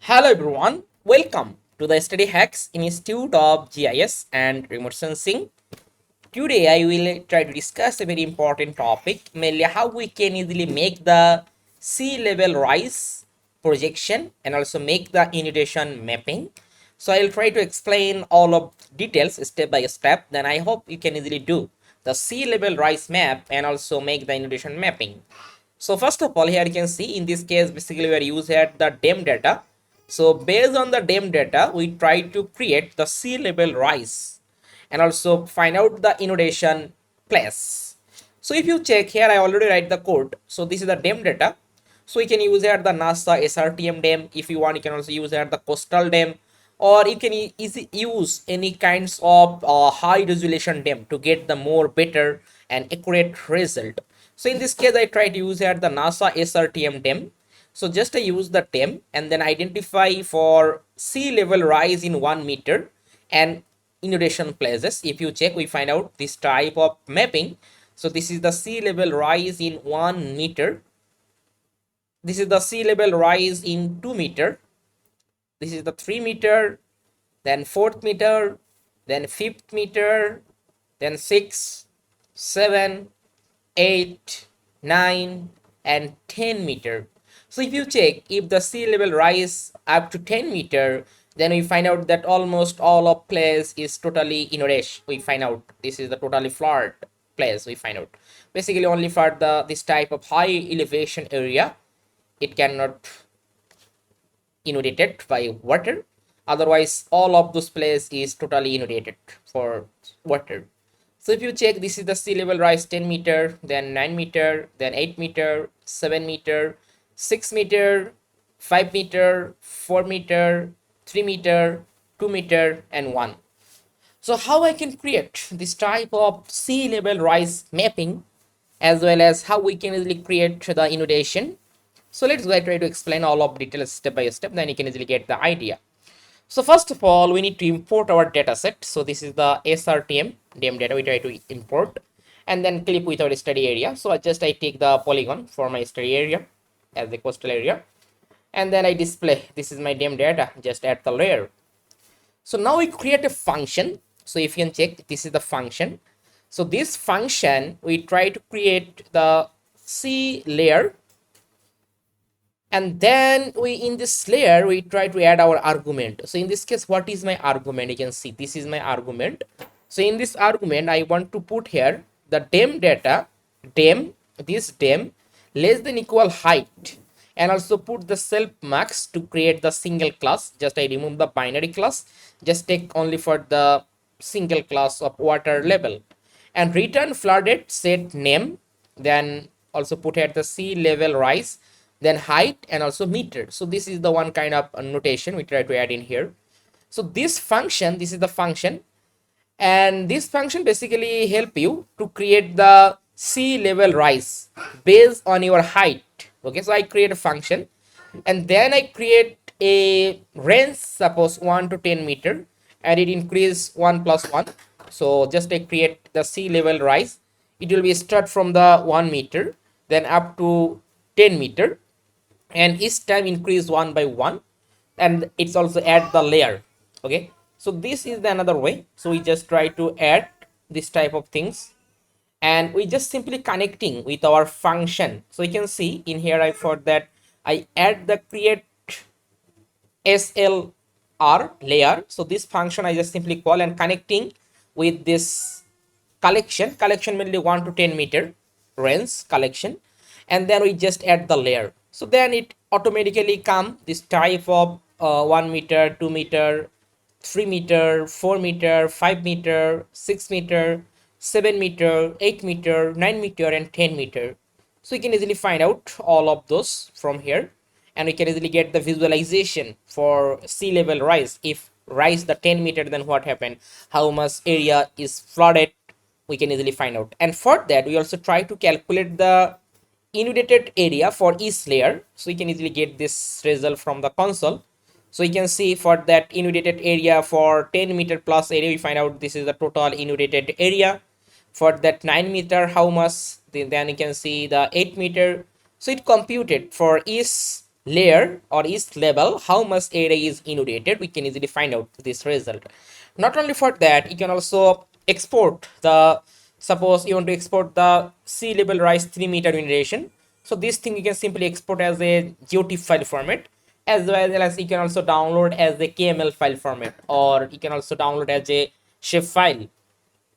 Hello everyone, welcome to the Study Hacks Institute of GIS and Remote Sensing. Today I will try to discuss a very important topic, mainly how we can easily make the sea level rise projection and also make the inundation mapping. So I'll try to explain all of details step by step. Then I hope you can easily do the sea level rise map and also make the inundation mapping. So first of all, here you can see in this case, basically we are using the DEM data. So based on the DEM data, we try to create the sea level rise and also find out the inundation place. So if you check here, I already write the code. So this is the DEM data. So you can use here the NASA SRTM DEM. If you want, you can also use here the coastal DEM, or you can easy use any kinds of high resolution DEM to get the more better and accurate result. So in this case, I try to use here the NASA SRTM DEM. So just I use the DEM and then identify for sea level rise in 1 meter and inundation places. If you check, we find out this type of mapping. So this is the sea level rise in 1 meter. This is the sea level rise in 2 meter. This is the 3 meter, then fourth meter, then fifth meter, then 6, 7, 8, 9, and 10 meter. So if you check, if the sea level rise up to 10 meter, then we find out that almost all of place is totally inundation. We find out this is the totally flood place. We find out basically only for the this type of high elevation area, it cannot inundated by water. Otherwise, all of those place is totally inundated for water. So if you check, this is the sea level rise 10 meter, then 9 meter, then 8 meter, 7 meter, 6 meter, 5 meter, 4 meter, 3 meter, 2 meter, and 1. So how I can create this type of sea level rise mapping, as well as how we can easily create the inundation. So let's go and try to explain all of details step by step, then you can easily get the idea. So first of all, we need to import our data set. So this is the SRTM DEM data we try to import and then clip with our study area. So I take the polygon for my study area as the coastal area. And then I display, this is my DEM data, just add the layer. So now we create a function. So if you can check, this is the function. So this function, we try to create the C layer. And then we in this layer, we try to add our argument. So in this case, what is my argument? You can see this is my argument. So in this argument, I want to put here the DEM data, this DEM less than equal height, and also put the self max to create the single class. Just I remove the binary class, just take only for the single class of water level, and return flooded set name. Then also put here the sea level rise, then height, and also meter. So this is the one kind of notation we try to add in here. So this function, this is the function, and this function basically help you to create the sea level rise based on your height. Okay, so I create a function and then I create a range, suppose 1 to 10 meter, and it increase 1 plus 1. So just I create the sea level rise. It will be start from the 1 meter, then up to 10 meter, and each time increase 1 by 1, and it's also add the layer. Okay, so this is the another way. So we just try to add this type of things, and we just simply connecting with our function. So you can see in here, I for that I add the create SLR layer. So this function I just simply call and connecting with this collection mainly 1 to 10 meter range collection, and then we just add the layer. So then it automatically come this type of 1 meter, 2 meter, 3 meter, 4 meter, 5 meter, 6 meter, 7 meter, 8 meter, 9 meter, and 10 meter. So you can easily find out all of those from here, and we can easily get the visualization for sea level rise. If rise the 10 meter, then what happened, how much area is flooded, we can easily find out. And for that, we also try to calculate the inundated area for each layer. So you can easily get this result from the console. So you can see for that inundated area for 10 meter plus area, we find out this is the total inundated area. For that 9 meter, how much, then you can see the 8 meter. So it computed for each layer or each level how much area is inundated, we can easily find out this result. Not only for that, you can also export the, suppose you want to export the sea level rise 3 meter inundation. So this thing you can simply export as a GeoTIFF file format, as well as you can also download as a KML file format, or you can also download as a shape file.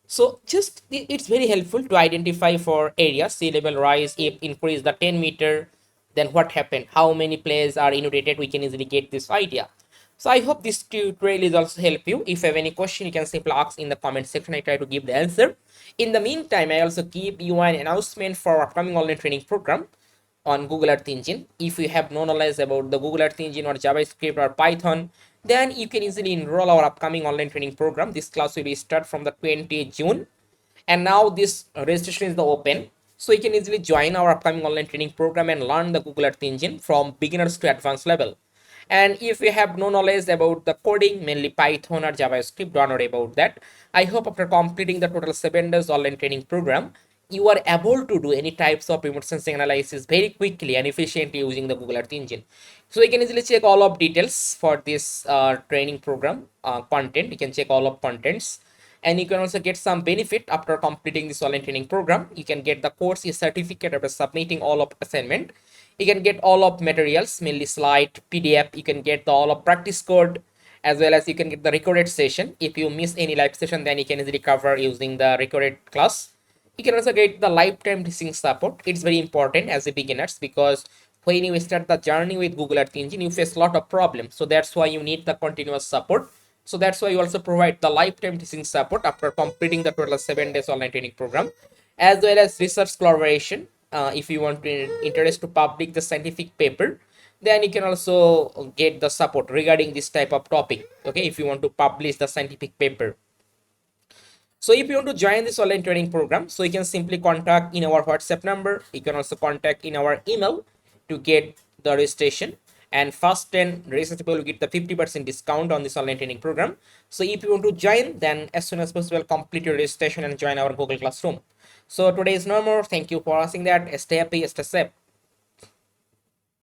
So just it's very helpful to identify for area sea level rise. If increase the 10 meter, then what happened? How many places are inundated? We can easily get this idea. So I hope this tutorial is also help you. If you have any question, you can simply ask in the comment section. I try to give the answer. In the meantime, I also give you an announcement for upcoming online training program on Google Earth Engine. If you have no knowledge about the Google Earth Engine or JavaScript or Python, then you can easily enroll our upcoming online training program. This class will be start from the 20th June, and now this registration is the open. So you can easily join our upcoming online training program and learn the Google Earth Engine from beginners to advanced level. And if you have no knowledge about the coding, mainly Python or JavaScript, don't worry about that. I hope after completing the total 7 days online training program, you are able to do any types of remote sensing analysis very quickly and efficiently using the Google Earth Engine. So you can easily check all of details for this training program content. You can check all of contents, and you can also get some benefit after completing this online training program. You can get the course certificate after submitting all of assignment. You can get all of materials, mainly slide, PDF. You can get the all of practice code, as well as you can get the recorded session. If you miss any live session, then you can easily cover using the recorded class. You can also get the lifetime teaching support. It's very important as a beginners, because when you start the journey with Google Earth Engine, you face a lot of problems. So that's why you need the continuous support. So that's why you also provide the lifetime teaching support after completing the total 7 days online training program, as well as research collaboration. If you want to interest to publish the scientific paper, then you can also get the support regarding this type of topic. Okay, if you want to publish the scientific paper. So if you want to join this online training program, so you can simply contact in our WhatsApp number. You can also contact in our email to get the registration. And first 10 registered people will get the 50% discount on this online training program. So if you want to join, then as soon as possible, complete your registration and join our Google Classroom. So today is no more. Thank you for watching that. Stay happy, stay safe.